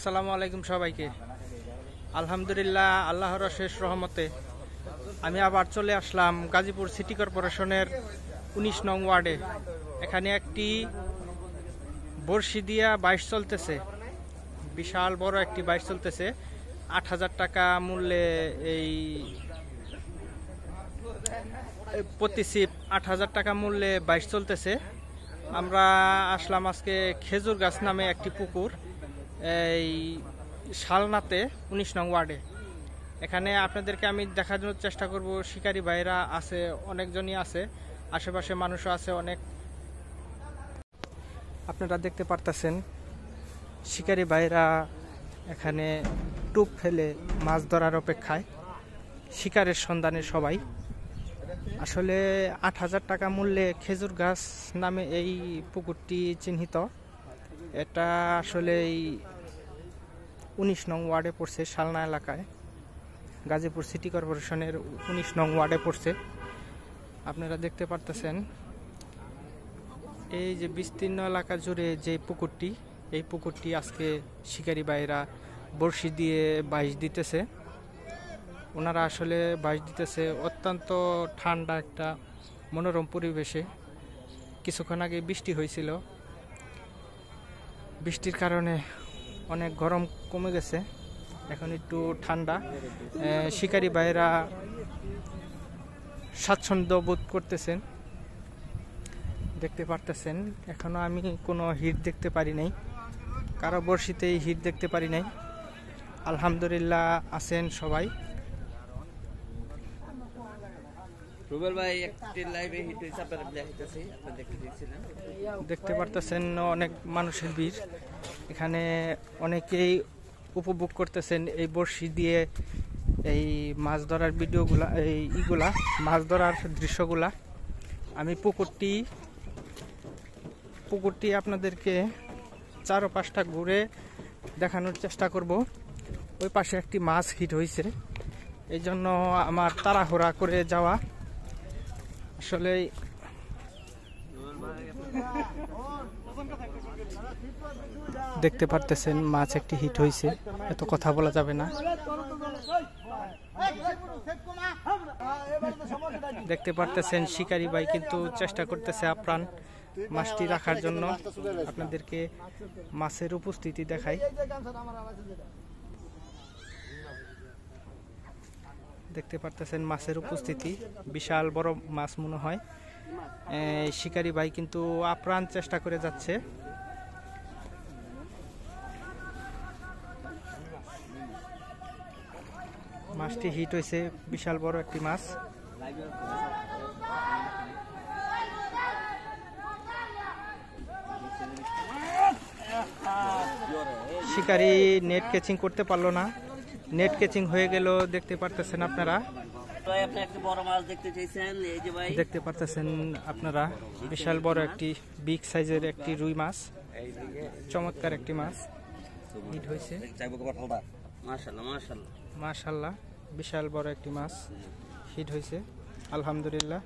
আসসালামু আলাইকুম সবাইকে। আলহামদুলিল্লাহ, আল্লাহর অশেষ রহমতে আমি আবার চলে আসলাম গাজীপুর সিটি কর্পোরেশনের ১৯ নং ওয়ার্ডে। এখানে একটি বর্ষি দিয়া বাইশ চলতেছে, বিশাল বড় একটি বাইশ চলতেছে। ৮,০০০ টাকা মূল্যে এই প্রতি সিপ ৮,০০০ টাকা মূল্যে বাইশ চলতেছে। আমরা আসলাম আজকে খেজুর গাছ নামে একটি পুকুর, এই শালনাতে ১৯ নং ওয়ার্ডে। এখানে আপনাদেরকে আমি দেখানোর চেষ্টা করব। শিকারী ভাইরা আছে, অনেকজনই আছে, আশেপাশে মানুষও আছে অনেক। আপনারা দেখতে পারতেছেন শিকারী ভাইরা এখানে টুপ ফেলে মাছ ধরার অপেক্ষায়, শিকারের সন্ধানে সবাই। আসলে ৮,০০০ টাকা মূল্যে খেজুর গাছ নামে এই পুকুরটি চিহ্নিত। এটা আসলে এই ১৯ নং ওয়ার্ডে পড়ছে, শালনা এলাকায়, গাজীপুর সিটি কর্পোরেশনের ১৯ নং ওয়ার্ডে পড়ছে। আপনারা দেখতে পারতেছেন এই যে বিস্তীর্ণ এলাকা জুড়ে যে পুকুরটি, এই পুকুরটি আজকে শিকারী ভাইরা বড়শি দিয়ে বাইশ দিতেছে। ওনারা আসলে বাইশ দিতেছে অত্যন্ত ঠান্ডা একটা মনোরম পরিবেশে। কিছুক্ষণ আগে বৃষ্টি হয়েছিল, বৃষ্টির কারণে অনেক গরম কমে গেছে, এখন একটু ঠান্ডা। শিকারী ভাইরা স্বাচ্ছন্দ্য বোধ করতেছেন, দেখতে পারতেছেন। এখনো আমি কোনো হিট দেখতে পারি নাই, কারো বড়শিতেই হিট দেখতে পারি নাই। আলহামদুলিল্লাহ আছেন সবাই। দেখতে পারতেছেন অনেক মানুষের ভিড় এখানে, অনেকেই উপভোগ করতেছেন এই বড়শি দিয়ে এই মাছ ধরার ভিডিওগুলা, এই ইগুলা মাছ ধরার দৃশ্যগুলা। আমি পুকুরটি আপনাদেরকে চারপাশটা ঘুরে দেখানোর চেষ্টা করব। ওই পাশে একটি মাছ হিট হয়েছে, এই জন্য আমার তাড়াহুড়া করে যাওয়া। আসলে দেখতে পারতেছেন মাছ একটি হিট হয়েছে, এত কথা বলা যাবে না। দেখতে পারতেছেন শিকারী ভাই কিন্তু চেষ্টা করতেছে আপ্রাণ মাছটি রাখার জন্য। আপনাদেরকে মাছের উপস্থিতি দেখাই। দেখতে পারতেছেন মাছের উপস্থিতি, বিশাল বড় মাছ মনে হয়। শিকারী ভাই কিন্তু আপ্রাণ চেষ্টা করে যাচ্ছে। মাছটি হিট হয়েছে, বিশাল বড় একটি মাছ। শিকারী নেট ক্যাচিং করতে পারলো না, নেট ক্যাচিং হয়ে গেল। দেখতে পারতেছেন আপনারা, দেখতে পারতেছেন আপনারা বিশাল বড় একটি বিগ সাইজের একটি রুই মাছ, চমৎকার একটি মাছ হিট হয়েছে। মাশাআল্লাহ, বিশাল বড় একটি মাছ হিট হয়েছে, আলহামদুলিল্লাহ।